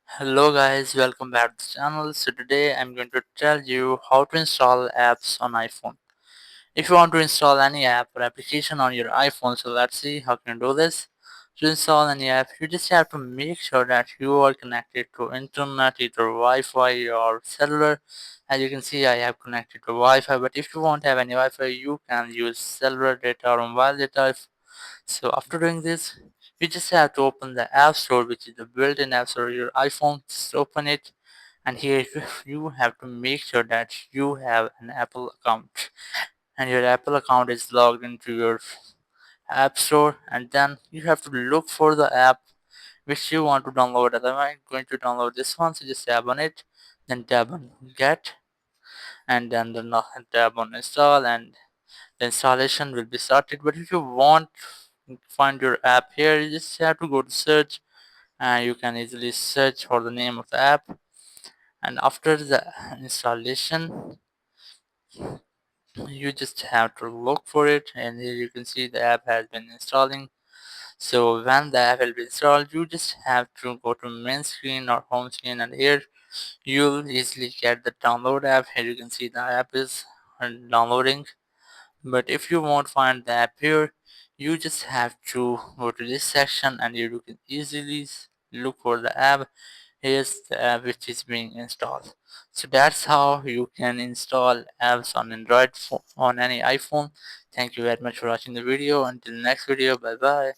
Hello guys, welcome back to the channel. So today I'm going to tell you how to install apps on iPhone. If you want to install any app or application on your iPhone, so let's see how can you do this. To install any app, you just have to make sure that you are connected to internet, either Wi-Fi or cellular. As you can see, I have connected to Wi-Fi, but if you won't have any Wi-Fi, you can use cellular data or mobile data. So after doing this, you just have to open the App Store, which is the built-in App Store of your iPhone. Just open it, and here you have to make sure that you have an Apple account, and your Apple account is logged into your App Store, and then you have to look for the app which you want to download. As I'm going to download this one, so just tap on it, then tap on Get, and then tap on Install, and the installation will be started. But if you want to find your app here, you just have to go to search, and you can easily search for the name of the app. And after the installation, you just have to look for it, and here you can see the app has been installing. So when the app will be installed, you just have to go to main screen or home screen, and here you'll easily get the download app. Here you can see the app is downloading. But if you won't find the app here, you just have to go to this section, and you can easily look for the app. Here's the app which is being installed. So that's how you can install apps on Android on any iPhone. Thank you very much for watching the video. Until next video, bye bye.